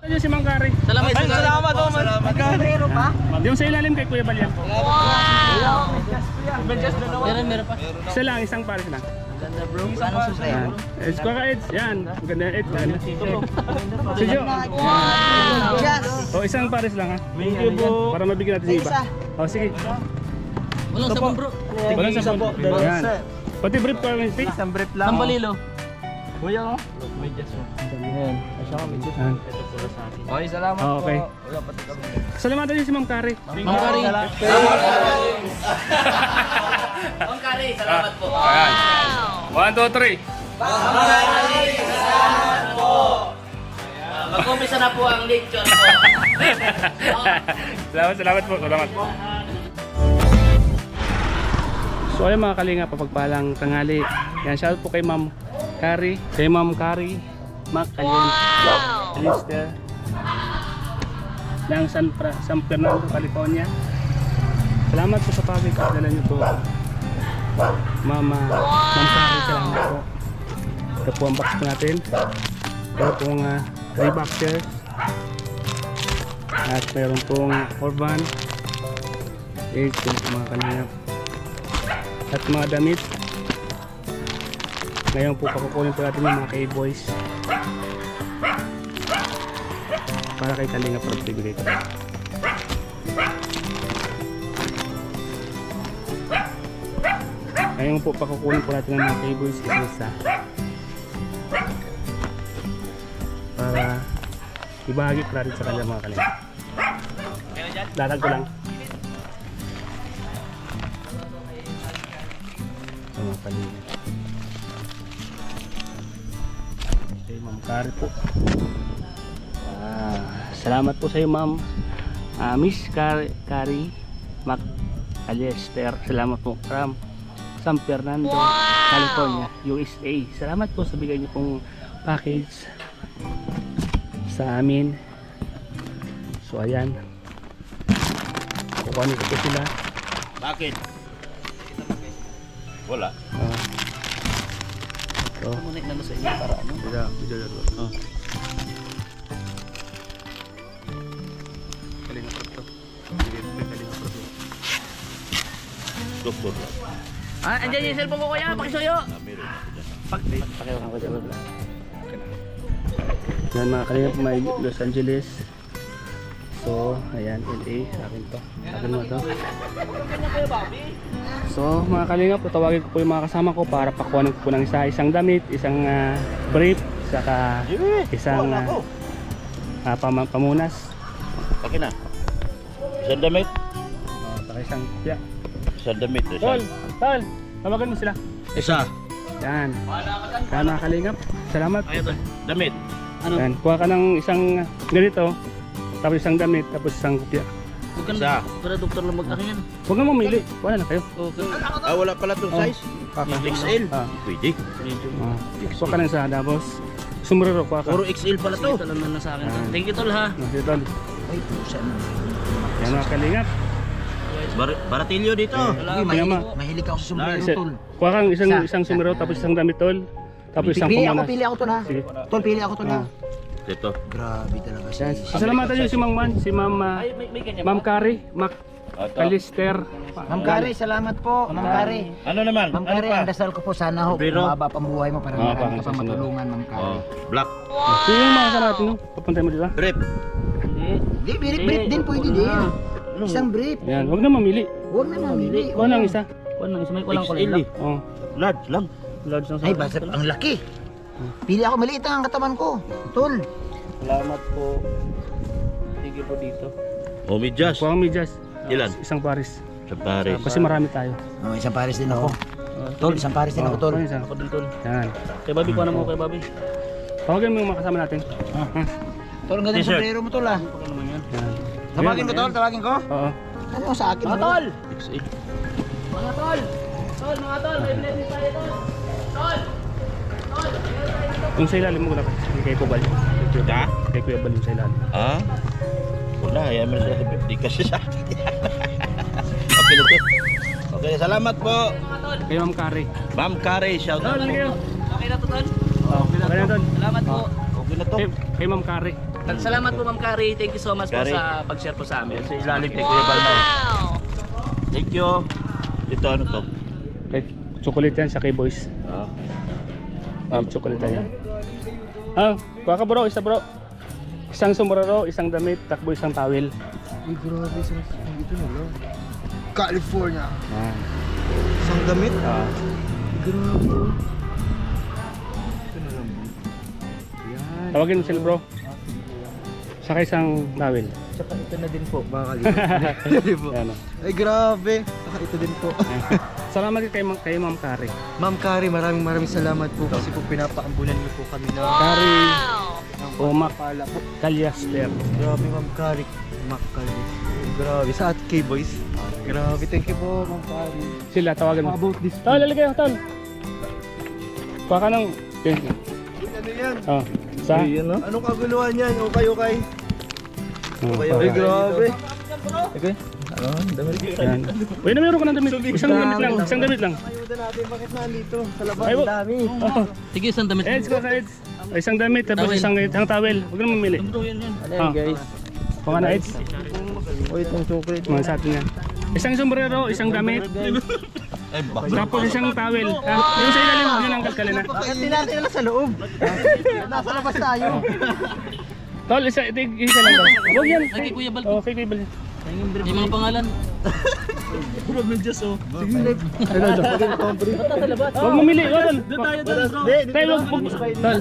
Ayun si Mang Kari. Salamat. Ay, salamat oh, Meron pa? Yung sa ilalim kay Kuya Balyan. Wow! Meron pa. Isa lang, isang pares lang. Ganda bro. Ano susunod? Yan. It's Kuya Eds. Yan. Maganda Eds. Yan. Si Jo. Yes! O, isang pares lang ha. Thank you bro. Para mabigyan natin yung iba. O, sige. Walang sabon bro. Walang sabon. Yan. Pati brief ko yung stick. Isang brief lang. Sambalilo. Kuya oh. Ayan. Asya kami. Yan. Okay, salamat Oh, okay. po. Wala pati kami. Salamatan niyo si Ma'am Kari. Ma'am Kari. Ma'am Kari, salamat po. Ayan. 1, 2, 3. Mag-umpisa na po ang lecture po. Salamat po. Salamat. So ayun mga kalinga, papagpalang tanghali. Yan, shout po kay Ma'am Kari. Kay Ma'am Kari Alister ng San Fernando, California. Salamat po sa pagkakadala niyo po. Ma'am Kari, salamat po. Ito po ang box po natin. Ito pong 3 boxers. At meron pong orban. Ito mga kalinga. At mga damit. Ngayon po pakukunin po natin yung mga K-boys para kay Kalinga Prab bibigay ko. Ngayon po pakukunin po natin yung mga K-boys isa para ibahagi ko natin sa kanila mga Kalinga. Datag ko lang. Mga Kalinga. Okay, Ma'am Kari po. Salamat po sa iyo, Ma'am. Miss Kari Alister. Salamat po from San Fernando, California, USA. Salamat po sa bigay niyo pong package sa amin. So ayan. Kukunin ko po sila. Bakit? Wala. So, Muna na sa inyo para ano? video. Kalinga Prab to. Kalinga Prab. Doktor. Andyan yung cellphone ko kuya, pakisuyo. Pakiwan ko dyan. Yan mga Kalinga, may Los Angeles. So, ayan, LA, sa akin to. Sa akin mo to. So, mga Kalinga, tawagin ko po yung mga kasama ko para pakuhanin ko po ng isang damit, isang brief, saka isang pamunas. Okay na. Isang damit. Saka isang piyak. Isang damit. Tol! Tawagan mo sila. Isa. Yan. Yan mga Kalinga, salamat. Ayun, damit. Ano? Yan, kuha ka ng isang ganito, tapos isang damit, tapos isang kopya. Huwag ka Isa. para doktor lang mag-akin yan. Huwag na mamili, wala na kayo. Okay. Wala pala itong size. Kaka. XL. Ah, Pwede. kuha ka lang isa, tapos sombrero kuha ka. Puro XL pala to. Ito naman na sa akin. Thank you tol ha. Dito. Ay, pusa na. Yan mga Kalingap. Baratilyo dito. Mahilig ako sa sombrero, Isa, tol. kuha kang isang sombrero, tapos isang damit tol, tapos isang pamunas. Pili ako tol ha. Sige. Tol, pili ako tol ha. Dito. Grabe talaga siya. Yan. Pasalamatan nyo si Ma'am Man, si May ganyan. Ma'am Kari, Alister. Ma'am Kari, salamat po. Ma'am Kari. Ano naman? Ma'am Kari, ang dasal ko po sana ho. Sombrero? Bumaba pa ang buhay mo para marami ka pa matulungan, Ma'am Kari. Oh, black. Sino yung mga kasama natin no? Papuntay mo dito. Brief. Hindi, brief din pwede din. Isang brief. Yan, huwag na mamili. Huwag na mamili. Kuha lang isa. Kuan lang isa may kulang kulay XL. lang. Oh, Large lang. large lang sa Ay, basta ang laki. Pili ako, maliit ang katawan ko. Tol. Salamat po. Sige po dito. O medyas. Kuha ang medyas. Ilan? Isang pares. Sa Paris. Kasi marami tayo. Oh, isang pares din ako. Tol, isang pares din ako, tol. Kuha isa. Ako din tol. Yan. Kay Bobby kuha na mo kay Bobby. Tawagan mo yung mga kasama natin. Tol, ang ganda ng T-shirt. sombrero mo, tol ha. Ano naman yan? Yan. Tawagin ko, tol, tawagin ko. Oo. Ano sa akin mo? Tol! XL. Mga tol! Tol, mga tol! May blessing tayo tol! Tol! Yung sa ilalim mo wala ka. Kay Kubal. Ha? Kay Kuya Bal yung sa ilalim. Ah? Wala, ayaw mo sa di kasi sa akin. Okay na to. Okay, salamat po. Kay Ma'am Kari. Ma'am Kari, shout out. Tol, kayo. Okay na to tol? Okay na tol. Salamat po. Okay na to. Kay Ma'am Kari. Salamat po Ma'am Kari. Thank you so much po Kari. sa pag-share po sa amin. Sa ilalim kay Kuya Bal na. Thank you. Ito ano to? Okay, chocolate yan sa kay boys. Chocolate yan. Kuha ka bro, isa bro. Isang sombrero, isang damit, takbo isang towel. Ay, grabe. Dito na lang. California. Isang damit? Grabe. Tawagin mo sila bro. Saka isang towel. Tsaka ito na din po, baka kalimutan. Yan, Ay, grabe. Tsaka ito din po. Salamat din kay Ma'am Kari. Ma'am Kari, maraming salamat po kasi po pinapaambunan niyo po kami na Kari Umak pala po. Kalyaster. Grabe, Ma'am Kari. Makali. Grabe. Sa Atkay Boys. Grabe. Thank you po, Ma'am Kari. Sila tawagan mo. How about this? Tol, lalagay ako tol. Kuha ka ng... Ano yan? Sa? Anong kaguluhan yan? Okay. Okay, Ay, grabe. Okay. Yan. Uy, na meron ko ng damit. Isang damit lang. Ayuda natin. Bakit nandito? Sa labas. Ay, Ang dami. Sige, isang damit. Eds ko sa Eds. Isang damit tapos isang towel. Huwag na mamili. Bro, yan. Guys. Kung ano Eds. Uy, itong chocolate. Mga sa atin yan. Isang sombrero, isang damit. Ay, ba? Tapos isang towel. Yung sa ilalim, yun ang kalkalin na. Bakit natin na sa loob? Nasa labas tayo. Tol, isa lang tol. Huwag yan. Ay, kay Kuya Bal. Okay, Kuya Bal. Yung mga pangalan. Huwag mamili. Tol. Tayo, huwag. Tol.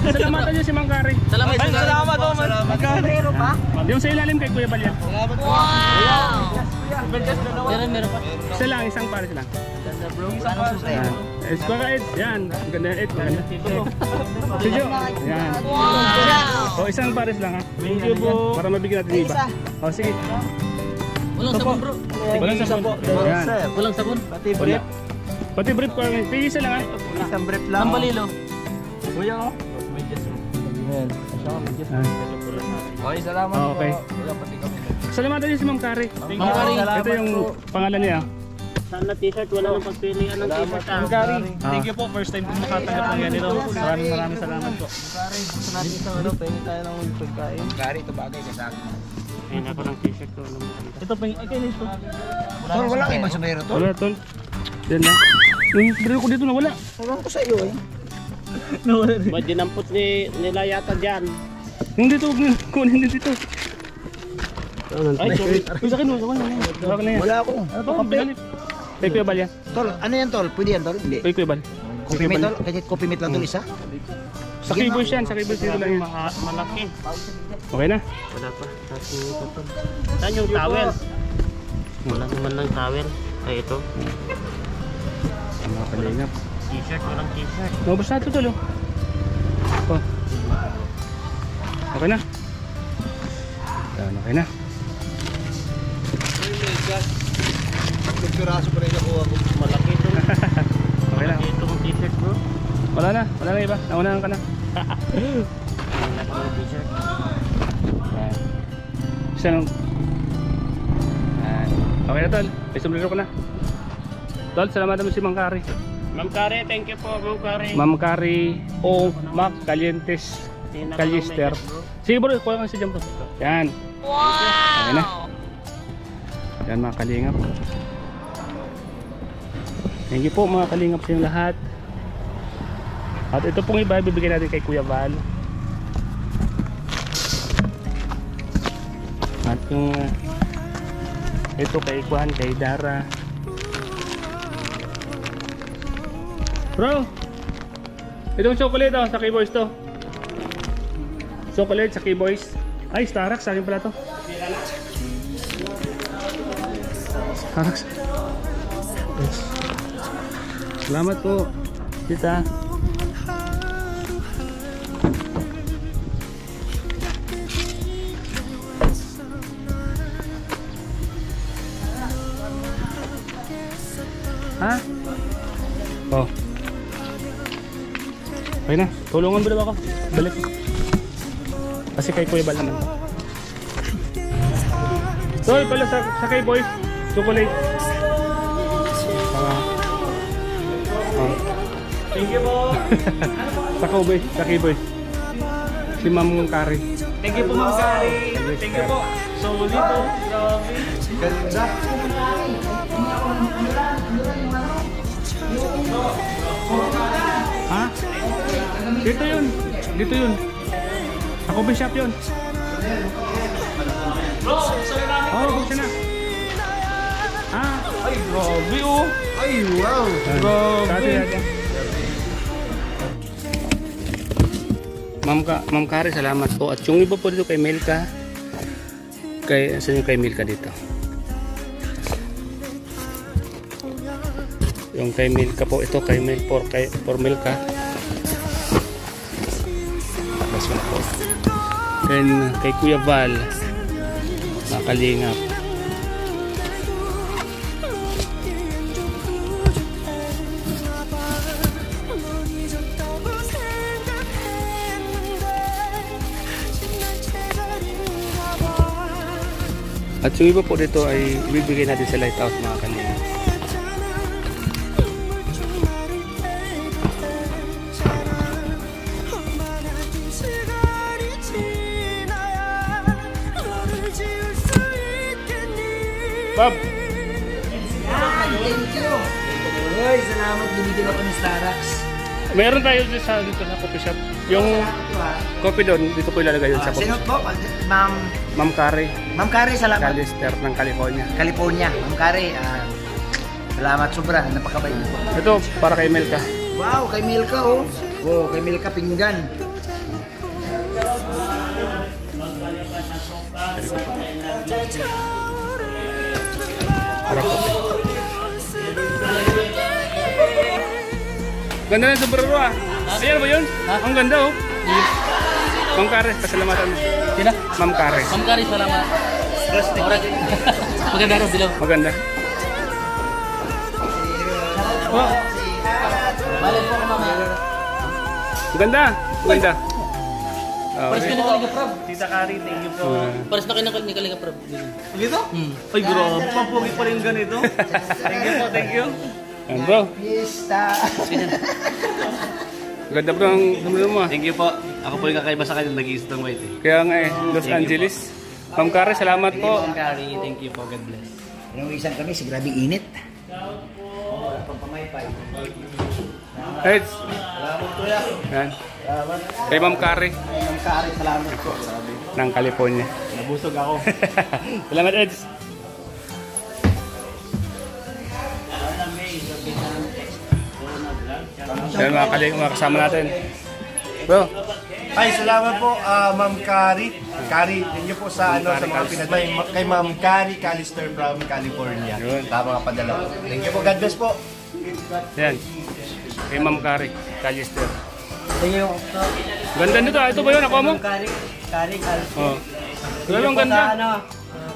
Salamatan niyo si Mang Kari. Salamat. Meron pa? Yung sa ilalim kay Kuya Bal yan. Meron pa. Isa lang, isang pares lang. Yan. Eds ko ka Eds. Yan. Ang ganda Eds. Maganda. Si Jo. Yan. O, isang pares lang ha. Thank you po. Para mabigyan natin yung iba. O, sige. Walang sabon bro. Walang sabon. Yan. Walang sabon. Pati Wala. Pati brief ko. Tingin isa lang ha. Isang brief lang. Ang balilo. Kuya, oh. Ayan. Okay, salamat po. Okay. Salamatan niyo si Ma'am Kari. Ma'am Kari. Ito yung pangalan niya. Sana t-shirt, wala nang pagpilian ng t-shirt. Ma'am Kari. Thank you po. First time po makatanggap ng ganito. Maraming salamat po. Kari, gusto natin isang ano, pengi tayo ng pagkain. Kari, ito bagay ka sa akin. Ayun ako ng t-shirt ko. Ito pa yung... Okay na ito. Tol, wala kayo masumero to. Wala tol. Yan na. Yung bril ko dito nawala. Ewan ko sa iyo eh. Ba't dinampot nila yata dyan? Yung dito, kunin din dito. Ay, sorry. Yung sa akin mo, sa akin mo. Sa akin na yan. Wala ako. Ano ba? Pinalip. Kay Kuya Bal yan. Tol, ano yan tol? Pwede yan tol? Hindi. Kay Kuya Bal. Coffee mate tol? Kahit coffee mate lang tol isa? Sa keyboard yan. Sa keyboard dito lang yan. Malaki. Okay na. Wala pa. Saan yung towel? Wala naman ng towel. Ay, ito. Ang mga kalingap. T-shirt, walang t-shirt. Naubos na ito tol. Oh. Okay na. Yan, okay na. Piraso pa rin nakuha ko. Malaki ito. Okay na. Malaki itong t-shirt bro. Wala na. Wala na iba. Naunahan ka na. Malaki yung t-shirt. Yan. Isa lang. Yan. Okay na tol. May sombrero ko na. Tol, salamat naman si Mang Kari. Ma'am Kari, thank you po Ma'am Kari. Ma'am Kari o Mac Calientes Callister. Sige bro, kuha ka si Jumbo. Yan. Okay na. Yan mga kalingap. Thank you po mga kalingap sa inyong lahat. At ito pong iba bibigyan natin kay Kuya Val. At yung ito kay Juan, kay Dara. Bro, itong chocolate oh, sa Keyboys to. Chocolate sa Keyboys. Ay, Starbucks, sa akin pala to. Starbucks. Yes. Salamat po, tita. Ha? Oh. Okay na, tulungan mo daw ako. Balik. Kasi kay Kuya Bal naman. Tol, pala sa kay boys, chocolate. Thank you po. Sa Kobe, sa Kiboy. Si Ma'am Kari. Thank you po, Ma'am Kari. Thank you po. Solid po. Grabe. Ganda. Ha? Dito yun. Dito yun. Sa Kobe shop yun. Bro, sorry namin. Oh, buksan na. Ah, Ay, grabe oh. Ay, wow. grabe. Ma'am Kari, salamat po. At yung iba po dito kay Milka. Saan yung kay Milka dito? Yung kay Milka po, ito kay for Milka. Tapos na po. Then kay Kuya Val, Makalingap. At yung iba po dito ay ibibigay natin sa Lighthouse, mga kanina. Bob! Ay, salamat. Binigyan ako ng Starbucks. Meron tayo dito sa coffee shop. Yung coffee doon, dito ko ilalagay yun sa coffee Sinot shop. po, Ma'am. Ma'am Kari, Ma'am Kari, salamat. Calister ng California. California. Ma'am Kari, salamat sobra. Napakabait niyo po. Ito, para kay Melka. Wow, kay Milka oh. Oh, kay Milka pinggan. Para coffee. Ganda ng sombrero ah. Ayan ba yun? Ang ganda oh. Ma'am Kari, pasalamatan mo. Sino? Ma'am Kari. Ma'am Kari, salamat. Alright. Maganda rin sila. Maganda. Oh, Balik po ako mamaya. ganda. Ganda. Pares ka na Kalinga Prab. Tita Kari, thank you po. Pares na kayo ni Kalinga Prab. Dito? Ay, grabe. Pampugi pa rin ganito. Thank you po, thank you. Ayan bro. Fiesta. Ganda bro ang numero mo ah. Thank you po. Ako po yung kakaiba sa kanya, nag-iisip ng white eh. Kaya nga eh, Los Angeles. Ma'am Kari, salamat po. Ma'am Kari, thank you po. God bless. Yung isang kami, si grabe init. Hey. Yan. Kay Ma'am Kari Ma'am Kari, salamat po. Sabi. ng California. Nabusog ako. Salamat Eds. Yan mga kasama natin. Bro, Ay, salamat po, Ma'am Kari. Kari, thank you po sa sa mga pinadala kay Ma'am Kari Calister from California. Yun. Tama ka padala. Thank you po, God bless po. yan. Kay Ma'am Kari, Calister. Tingin yung Ganda nito ah. Ito ba yun? Ako mo? Kari, Oh. Grabe ang ganda.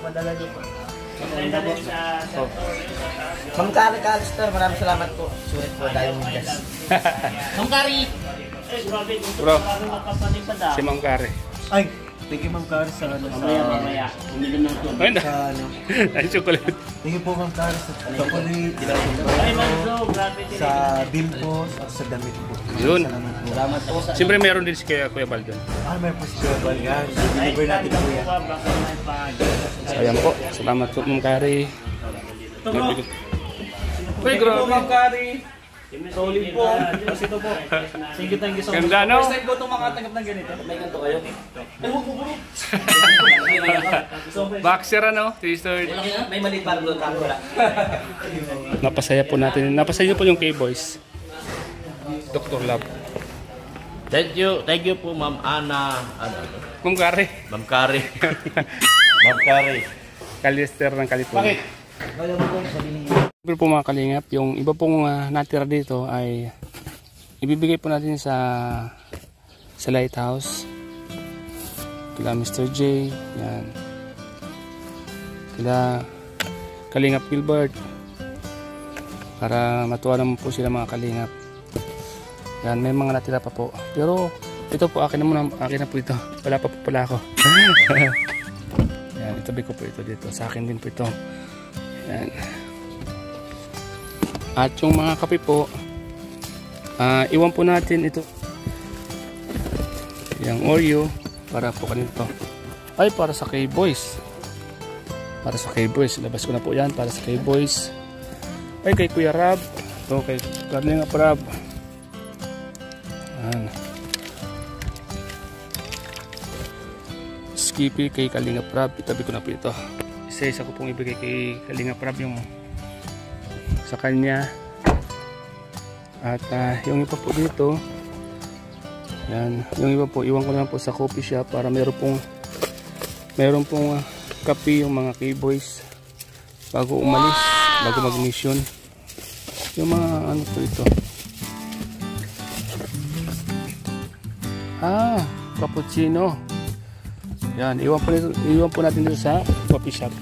padala niyo po. Oh. Ma'am Kari Calister, maraming salamat po. Sulit po tayo ng gas. Ma'am Kari. Bro, si Ma'am Kari. Ay, thank you Ma'am Kari sa Mamaya. Uminom ng tubig. Ayun na. Ay, chocolate. Thank you po Ma'am Kari sa chocolate, sa bill po, sa damit po. Yun. Salamat po. Siyempre meron din si Kuya Baldon. May possible yan. Deliver natin po yan. So, ayan po. Salamat po Ma'am Kari. Uy, grabe. Ma'am Kari. Solid po. Kasi ito po. Thank you so much. Ganda, no? First time ko itong makatanggap ng ganito. May ganito kayo. Ay, huwag po bro. Boxer ano? T-shirt. May maliit para doon. Wala. Napasaya po natin. Napasaya po yung K-Boys. Dr. Love. Thank you po Ma'am Ana. Ma'am Kari. Ma'am Kari. Ma'am Kari. Calister ng California. Siyempre po mga kalingap, yung iba pong natira dito ay ibibigay po natin sa Lighthouse. Kila Mr. J, yan. Kila Kalingap Gilbert. Para matuwa naman po sila mga kalingap. Yan, may mga natira pa po. Pero ito po, akin na po ito. Wala pa po pala ako. Yan, itabi ko po ito dito. Sa akin din po ito. Yan. At yung mga kape po, Iwan po natin ito. Yung Oreo para po kanito. Ay, para sa K-Boys. Para sa K-Boys. Labas ko na po yan para sa K-Boys. Ay, kay Kuya Rab. Ito, kay Kalingap Rab. Ayan. Skippy kay Kalingap Rab. Itabi ko na po ito. Isa-isa ko pong ibigay kay Kalingap Rab yung sa kanya. At yung iba po dito. Yan, yung iba po iwan ko na po sa coffee shop para meron pong kape yung mga K-Boys bago umalis, bago mag-mission. Yung mga ano po ito. Cappuccino. Yan, iwan po natin dito sa coffee shop.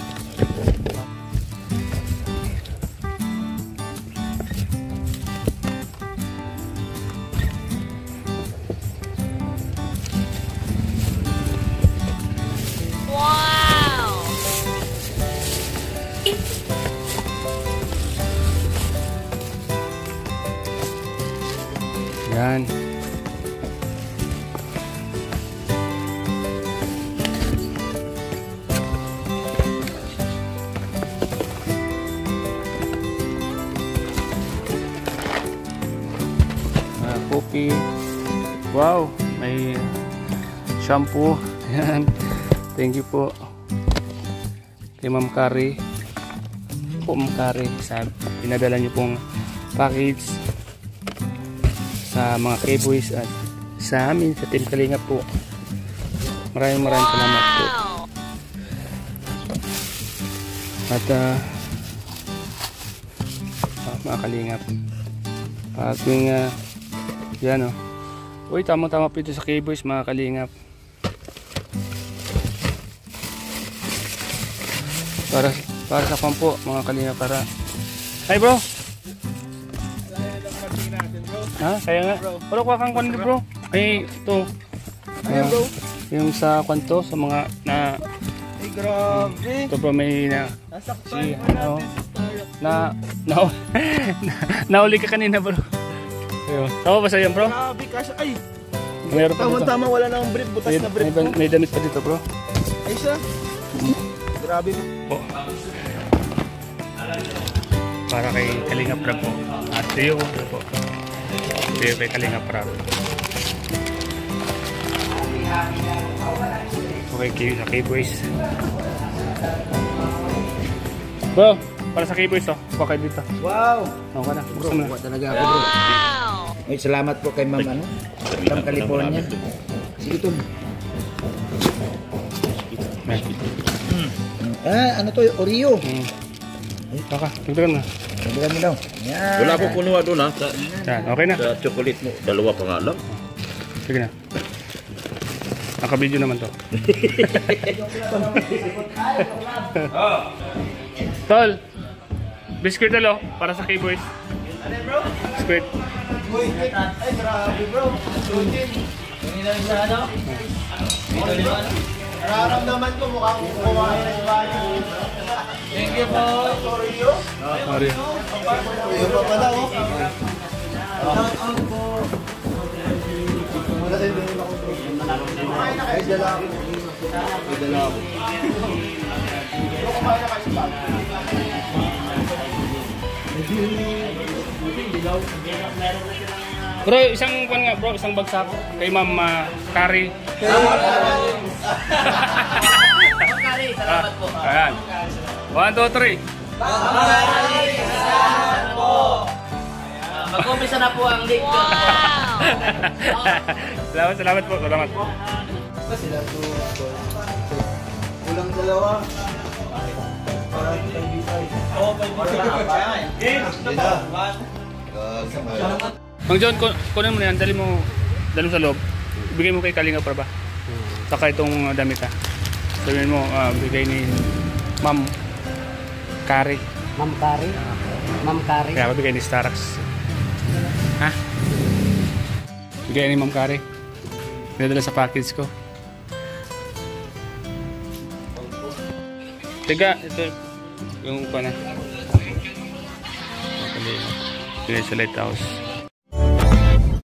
Yan. Coffee. Wow, may shampoo. Yan. Thank you po kay Ma'am Kari. Po Ma'am Kari sa pinadala niyo pong package sa mga K-Boys at sa amin sa Team Kalingap po. Maraming salamat po. At mga Kalingap, ating yan uy, tama-tama po ito sa K-Boys mga Kalingap. Para sa pampo mga Kalingap, para hi bro. Ha? Kaya nga. Wala ko kang kwan bro. Ay, ito. Bro. Yung sa kwanto, sa mga na... Ay, grabe. Ito bro, may na... Si, ano... Nauli ka kanina bro. Ayun. Tama ba sa'yo bro? Grabe, kasi ay. Mayroon pa dito. Tama-tama, wala nang brief. Butas na brief. May damit pa dito bro. Ay siya. Grabe po. Para kay Kalingap Rab po. At iyo po. Iyo kay Kalingap Rab. Okay, sa K-Boys. Bro, para sa K-Boys kuha kayo dito. Wow! Ako ka na. Bro, kuha talaga ako bro. Ay, salamat po kay Ma'am Ma'am California. Sige ito. Ano to? Oreo. Baka, tignan na. Tignan mo daw. Yan. Wala po kunuha doon ha. Yan, okay na. Sa chocolate mo. Dalawa pa nga lang. Sige na. Naka-video naman to. Tol, biscuit talo para sa K-Boys. Ano bro? Biscuit. Ay, grabe bro. Nararamdaman ko mukhang kumain na Spanish. Thank you po. Oreo. Oreo. Oreo pa pala oh. Ay, dala ako. Ay, dala ako. Kumain na kayo Spanish. Bro, isang kwan nga bro, isang bagsak kay Ma'am Kari. Salamat po. Ayan. 1, 2, 3. Mag-umpisa na po ang league. Salamat po, salamat po. Sila to. Kulang dalawa. Para kita bisay. Oh, Mang John, kunin mo na yan, dali mo sa loob. Bigay mo kay Kalingap Rab. Saka itong damit ha. Sabihin mo, bigay ni Ma'am Kari. Ma'am Kari. Ma'am Kari. Kaya bigay ni Starax. Ha? Bigay ni Ma'am Kari. Pinadala sa package ko. Tiga, ito yung pa na. Bigay sa lighthouse.